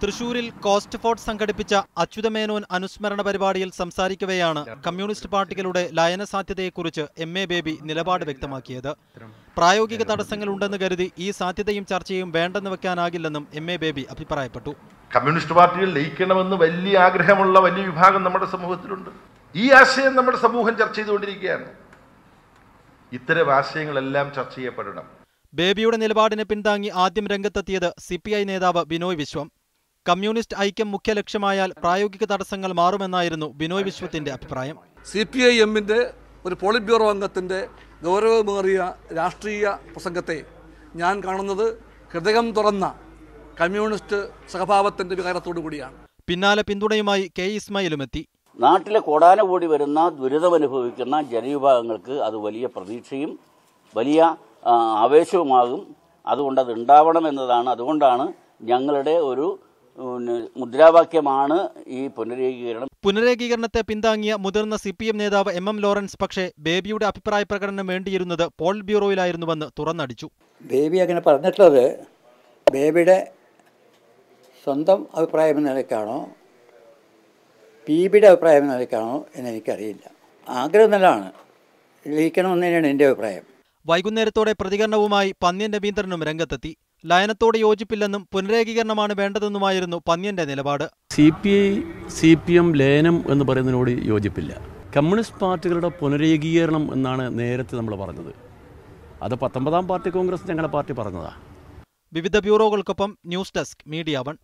തൃശൂരിൽ cost fort സംഘടിപ്പിച്ച അച്യുതമേനോൻ അനുസ്മരണ പരിപാടിയിൽ സംസാരിക്കവെയാണ് കമ്മ്യൂണിസ്റ്റ് പാർട്ടികളുടെ ലയനസാധ്യതയെക്കുറിച്ച് എം.എ. ബേബി നിലപാട് വ്യക്തമാക്കിയത്. പ്രായോഗിക തടസ്സങ്ങളുണ്ടെന്ന് കരുതി ഈ സാധ്യതയും ചർച്ചയും വേണ്ടെന്ന് വെക്കാനാകില്ലെന്നും എം.എ. ബേബി അഭിപ്രായപ്പെട്ടു. കമ്മ്യൂണിസ്റ്റ് പാർട്ടികൾ ലയിക്കണമെന്ന് വലിയ ആഗ്രഹമുള്ള വലിയ വിഭാഗം നമ്മുടെ സമൂഹത്തിലുണ്ട്. ഈ ആശയം നമ്മുടെ സമൂഹം ചർച്ച ചെയ്തുകൊണ്ടിരിക്കുകയാണ്. ഇത്തരം ആശയങ്ങളെല്ലാം ചർച്ച ചെയ്യപ്പെടണം. ബേബിയുടെ നിലപാടിനെ പിന്താങ്ങി ആദ്യം രംഗത്തെത്തിയത് CPI നേതാവ് ബിനോയ് വിശ്വം. കമ്മ്യൂണിസ്റ്റ് ഐക്യം മുഖ്യ ലക്ഷ്യമായാൽ പ്രായോഗിക തടസ്സങ്ങൾ മാറുമെന്നായിരുന്നു ബിനോയ് വിശ്വത്തിന്റെ അഭിപ്രായം. CPIM-ന്റെ ഒരു പോളിറ്റ് ബ്യൂറോ അംഗത്തിന്റെ ഗൗരവമേറിയ രാഷ്ട്രീയ പ്രസംഗത്തെ ഞാൻ കാണുന്നത് ഹൃദയം തുറന്ന കമ്മ്യൂണിസ്റ്റ് സഹഭാവത്തിന്റെ വികാരത്തോടു കൂടിയാണ്. പിന്നാലെ പിന്തുണയുമായി K. ഇസ്മായിലും എത്തി. നാട്ടിലെ കോടാനുകൂടി വരുന്ന ദുരിതമനുഭവിക്കുന്ന ജനവിഭാഗങ്ങൾക്ക് അത് വലിയ പ്രതീക്ഷയും വലിയ ആവേശവുമാകും. അതുകൊണ്ട് അത് ഉണ്ടാവണമെന്നതാണ്. അതുകൊണ്ടാണ് ഞങ്ങളുടെ ഒരു മുദ്രാവാക്യമാണ് ഈ പുനരേകീകരണം. പുനരേകീകരണത്തെ പിന്താങ്ങിയ മുതിർന്ന CPM നേതാവ് MM ലോറൻസ് പക്ഷേ ബേബിയുടെ അഭിപ്രായ പ്രകടനം വേണ്ടിയിരുന്നത് പോളിറ്റ് ബ്യൂറോയിലായിരുന്നുവെന്ന് തുറന്നടിച്ചു. ബേബി അങ്ങനെ പറഞ്ഞിട്ടുള്ളത് ബേബിയുടെ സ്വന്തം അഭിപ്രായം എന്ന നിലയ്ക്കാണോ PBയുടെ അഭിപ്രായം എന്ന നിലയ്ക്കാണോ എന്ന് എനിക്കറിയില്ല. ആഗ്രഹം നല്ലതാണ്, ലയിക്കണമെന്ന് തന്നെയാണ് എൻ്റെ അഭിപ്രായം. വൈകുന്നേരത്തോടെ പ്രതികരണവുമായി പന്ന്യൻ രവീന്ദ്രനും രംഗത്തെത്തി. ലയനത്തോട് യോജിപ്പില്ലെന്നും പുനരേകീകരണമാണ് വേണ്ടതെന്നുമായിരുന്നു പന്ന്യന്റെ നിലപാട്. CPM ലയനം എന്ന് പറയുന്നതിനോട് യോജിപ്പില്ല. കമ്മ്യൂണിസ്റ്റ് പാർട്ടികളുടെ പുനരേകീകരണം എന്നാണ് നേരത്തെ നമ്മൾ പറഞ്ഞത്. അത് 19-ാം പാർട്ടി കോൺഗ്രസ് ഞങ്ങളുടെ പാർട്ടി പറഞ്ഞതാണ്. വിവിധ ബ്യൂറോകൾക്കൊപ്പം ന്യൂസ് ഡെസ്ക് മീഡിയ 1.